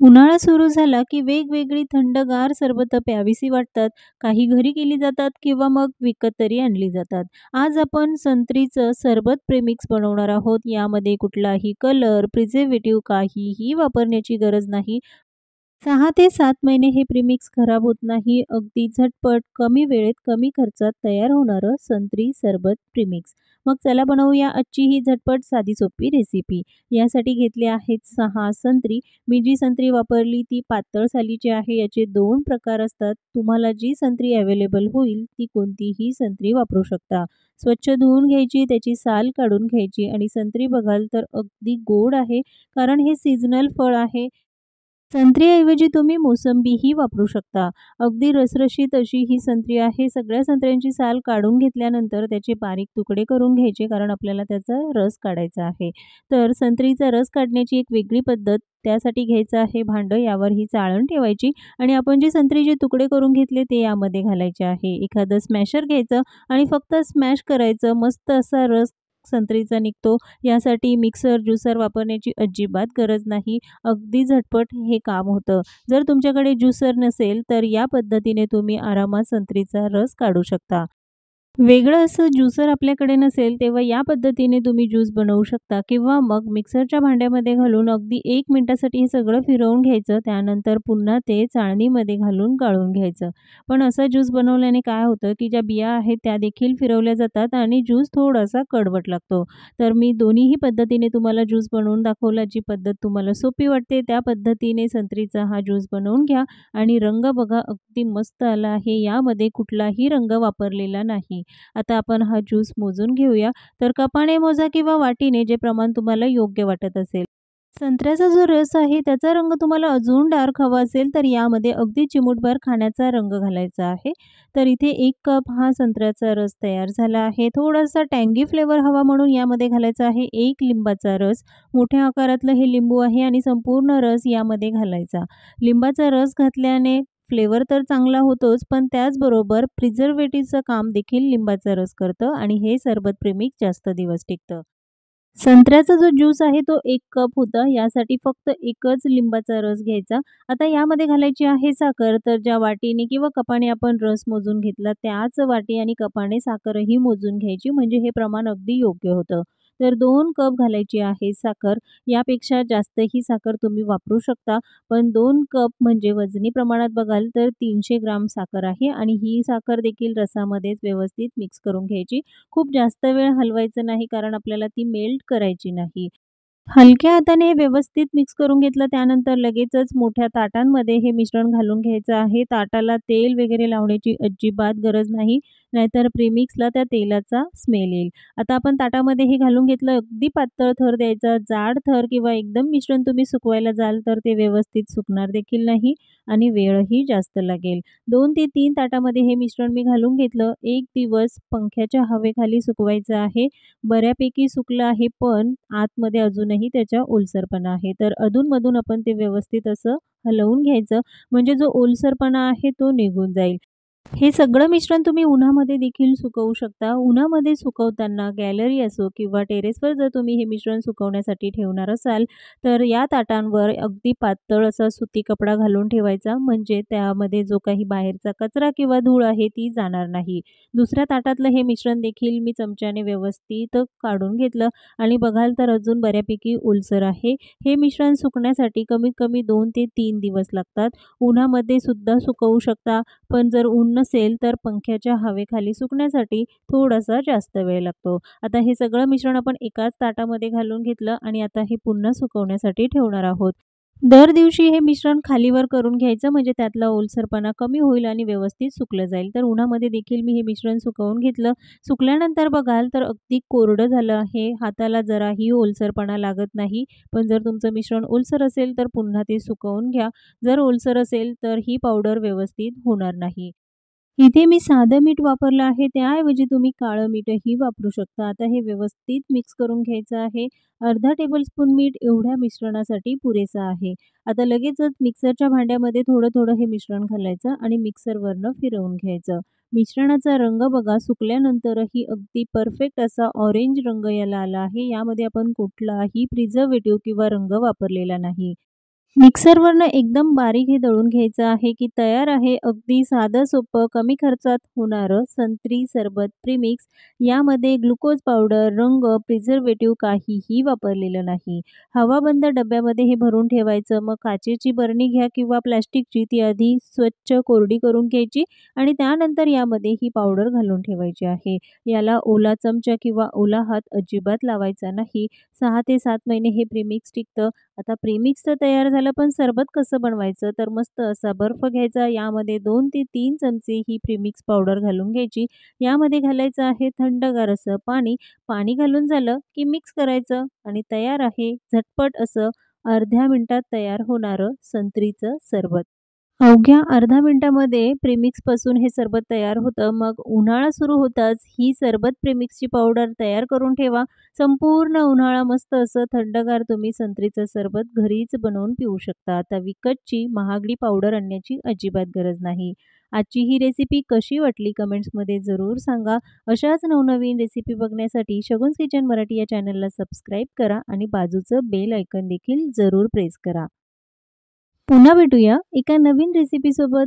उन्हाळा सुरू झाला की वेगवेगळी थंडगार सरबतं प्यावीशी वाटतात. काही घरी केली जातात किंवा मग विकत तरी आणली जातात. आज आपण संत्रीचं सरबत प्रेमिक्स बनवणार आहोत. यामध्ये कुठलाही कलर, प्रिझर्व्हेटिव्ह काहीही वापरण्याची गरज नाही. 6 ते 7 महिने हे प्रीमिक्स खराब होत नाही. अगदी झटपट, कमी वेळेत, कमी खर्चात तयार होणारं संत्री सरबत प्रीमिक्स. मग चला बनवूया आजची ही झटपट, साधी, सोपी रेसिपी. यासाठी घेतले आहेत 6 संत्री. मी जी संत्री वापरली ती पातळ सालीची आहे. याचे 2 प्रकार असतात. तुम्हाला जी संत्री अवेलेबल होईल ती कोणतीही संत्री वापरू शकता. स्वच्छ धुवून घ्यायची, त्याची साल काढून घ्यायची आणि संत्री बघाल तर अगदी गोड आहे, कारण हे सीझनल फळ आहे. संत्रीऐवजी तुम्ही मोसंबीही वापरू शकता. अगदी रसरशीत अशी ही संत्री आहे. सगळ्या संत्र्यांची साल काढून घेतल्यानंतर त्याचे बारीक तुकडे करून घ्यायचे, कारण आपल्याला त्याचा रस काढायचा आहे. तर संत्रीचा रस काढण्याची एक वेगळी पद्धत. त्यासाठी घ्यायचं आहे भांडं, यावर ही चाळण ठेवायची आणि आपण जे संत्रीचे तुकडे करून घेतले ते यामध्ये घालायचे आहे. एखादं स्मॅशर घ्यायचं आणि फक्त स्मॅश करायचं. मस्त असा रस संत्रीचा निघतो. यासाठी मिक्सर, ज्युसर वापरण्याची अजिबात गरज नाही. अगदी झटपट हे काम होतं. जर तुमच्याकडे ज्युसर नसेल तर या पद्धतीने तुम्ही आरामात संत्रीचा रस काढू शकता. वेगळं असं ज्युसर आपल्याकडे नसेल तेव्हा या पद्धतीने तुम्ही ज्यूस बनवू शकता किंवा मग मिक्सरच्या भांड्यामध्ये घालून अगदी 1 मिनिटासाठी हे सगळं फिरवून घ्यायचं. त्यानंतर पुन्हा ते चाळणीमध्ये घालून गाळून घ्यायचं. पण असा ज्यूस बनवल्याने काय होतं, की ज्या बिया आहेत त्या देखील फिरवल्या जातात आणि ज्यूस थोडासा कडवट लागतो. तर मी दोन्हीही पद्धतीने तुम्हाला ज्यूस बनवून दाखवला. जी पद्धत तुम्हाला सोपी वाटते त्या पद्धतीने संत्रीचा हा ज्यूस बनवून घ्या आणि रंग बघा अगदी मस्त आला आहे. यामध्ये कुठलाही रंग वापरलेला नाही. आता आपण हा ज्यूस मोजून घेऊया. तर कपाने मोजा किंवा वाटीने, जे प्रमाण तुम्हाला योग्य वाटत असेल. संत्र्याचा जो रस आहे त्याचा रंग तुम्हाला अजून डार्क हवा असेल तर यामध्ये अगदी चिमूटभर खाण्याचा रंग घालायचा आहे. तर इथे 1 कप हा संत्र्याचा रस तयार झाला आहे. थोडासा टँगी फ्लेवर हवा म्हणून यामध्ये घालायचा आहे 1 लिंबाचा रस. मोठ्या आकारातलं हे लिंबू आहे आणि संपूर्ण रस यामध्ये घालायचा. लिंबाचा रस घातल्याने फ्लेवर तर चांगला होतोच, पण त्याचबरोबर प्रिझर्व्हेटिव्हचं काम देखील लिंबाचा रस करतं आणि हे सरबत प्रेमिक जास्त दिवस टिकतं. संत्र्याचा जो ज्यूस आहे तो 1 कप होता. यासाठी फक्त एकच लिंबाचा रस घ्यायचा. आता यामध्ये घालायची आहे साखर. तर ज्या वाटीने किंवा कपाने आपण रस मोजून घेतला त्याच वाटी आणि कपाने साखरही मोजून घ्यायची, म्हणजे हे प्रमाण अगदी योग्य होतं. तर 2 कप घालायची आहे साखर. यापेक्षा जास्तही साखर तुम्ही वापरू शकता. पण 2 कप म्हणजे वजनी प्रमाणात बघाल तर 300 ग्राम साखर आहे आणि ही साखर देखील रसामध्येच व्यवस्थित मिक्स करून घ्यायची. खूप जास्त वेळ हलवायचं नाही, कारण आपल्याला ती मेल्ट करायची नाही. हलक्या हाताने हे व्यवस्थित मिक्स करून घेतलं. त्यानंतर लगेचच मोठ्या ताटांमध्ये हे मिश्रण घालून घ्यायचं आहे. ताटाला तेल वगैरे लावण्याची अजिबात गरज नाही, नाहीतर प्रीमिक्सला त्या तेलाचा स्मेल येईल. आता आपण ताटामध्ये हे घालून घेतलं. अगदी पातळ थर द्यायचा. जाड थर किंवा एकदम मिश्रण तुम्ही सुकवायला जाल तर ते व्यवस्थित सुकणार देखील नाही आणि वेळही जास्त लागेल. 2 ते 3 ताटामध्ये हे मिश्रण मी घालून घेतलं. 1 दिवस पंख्याच्या हवेखाली सुकवायचं आहे. बऱ्यापैकी सुकलं आहे, पण आतमध्ये अजूनही त्याच्या ओलसरपणा आहे. तर अधून-मधून आपण ते व्यवस्थित असं हलवून घ्यायचं, म्हणजे जो ओलसरपणा आहे तो निघून जाईल. हे सगळं मिश्रण तुम्ही उन्हामध्ये देखील सुकवू शकता. उन्हामध्ये सुकवताना गॅलरी असो किंवा टेरेसवर जर तुम्ही हे मिश्रण सुकवण्यासाठी ठेवणार असाल, तर या ताटांवर अगदी पातळ असा सुती कपडा घालून ठेवायचा, म्हणजे त्यामध्ये जो काही बाहेरचा कचरा किंवा धूळ आहे ती जाणार नाही. दुसऱ्या ताटातलं हे मिश्रण देखील मी चमच्याने व्यवस्थित काढून घेतलं आणि बघाल तर अजून बऱ्यापैकी ओलसर आहे. हे मिश्रण सुकण्यासाठी कमीत कमी 2 ते 3 दिवस लागतात. उन्हामध्ये सुद्धा सुकवू शकता, पण जर ऊन नसेल तर पंख्याच्या हवेखाली सुकण्यासाठी थोडासा जास्त वेळ लागतो. आता हे सगळं मिश्रण आपण एकाच ताटामध्ये घालून घेतलं आणि आता हे पुन्हा सुकवण्यासाठी ठेवणार आहोत. दर दिवशी हे मिश्रण खालीवर करून घ्यायचं, म्हणजे त्यातला ओलसरपणा कमी होईल आणि व्यवस्थित सुकलं जाईल. तर उन्हामध्ये देखील मी हे मिश्रण सुकवून घेतलं. सुकल्यानंतर बघाल तर अगदी कोरडं झालं आहे. हाताला जराही ओलसरपणा लागत नाही. पण जर तुमचं मिश्रण ओलसर असेल तर पुन्हा ते सुकवून घ्या. जर ओलसर असेल तर ही पावडर व्यवस्थित होणार नाही. इथे मी साधं मीठ वापरलं आहे, त्याऐवजी तुम्ही काळं मीठही वापरू शकता. आता हे व्यवस्थित मिक्स करून घ्यायचं आहे. अर्धा टेबलस्पून मीठ एवढ्या मिश्रणासाठी पुरेसं आहे. आता लगेचच मिक्सरच्या भांड्यामध्ये थोडं-थोडं हे मिश्रण घालायचं आणि मिक्सरवरनं फिरवून घ्यायचं. मिश्रणाचा रंग बघा सुकल्यानंतरही अगदी परफेक्ट असा ऑरेंज रंग याला आला आहे. यामध्ये आपण कुठलाही प्रिझर्व्हेटिव्ह किंवा रंग वापरलेला नाही. मिक्सरवरनं एकदम बारीक हे दळून घ्यायचं आहे, की तयार आहे अगदी साधं सोपं कमी खर्चात होणारं संत्री सरबत प्रीमिक्स. यामध्ये ग्लुकोज पावडर, रंग, प्रिझर्व्हेटिव्ह काहीही वापरलेलं नाही. हवाबंद डब्यामध्ये हे भरून ठेवायचं. मग काचेची बरणी घ्या किंवा प्लास्टिकची, ती आधी स्वच्छ कोरडी करून घ्यायची आणि त्यानंतर यामध्ये ही पावडर घालून ठेवायची आहे. याला ओला चमचा किंवा ओला हात अजिबात लावायचा नाही. 6 ते 7 महिने हे प्रीमिक्स टिकतं. आता प्रेमिक्स तर तयार झालं, पण सरबत कसं बनवायचं? तर मस्त असा बर्फ घ्यायचा, यामध्ये 2 ते 3 चमचे ही प्रीमिक्स पावडर घालून घ्यायची. यामध्ये घालायचं आहे थंडगार असं पाणी. पाणी घालून झालं, की मिक्स करायचं आणि तयार आहे झटपट असं अर्ध्या मिनिटात तयार होणारं संत्रीचं सरबत. अवघ्या अर्ध्या मिनिटामध्ये प्रेमिक्सपासून हे सरबत तयार होतं. मग उन्हाळा सुरू होताच ही सरबत प्रेमिक्सची पावडर तयार करून ठेवा. संपूर्ण उन्हाळा मस्त असं थंडगार तुम्ही संत्रीचं सरबत घरीच बनवून पिऊ शकता. आता विकतची महागडी पावडर आणण्याची अजिबात गरज नाही. आजची ही रेसिपी कशी वाटली कमेंट्समध्ये जरूर सांगा. अशाच नवनवीन रेसिपी बघण्यासाठी शगुन्स किचन मराठी या चॅनलला सबस्क्राईब करा आणि बाजूचं बेल आयकॉन देखील जरूर प्रेस करा. पुन्हा भेटूया एका नवीन रेसिपीसोबत.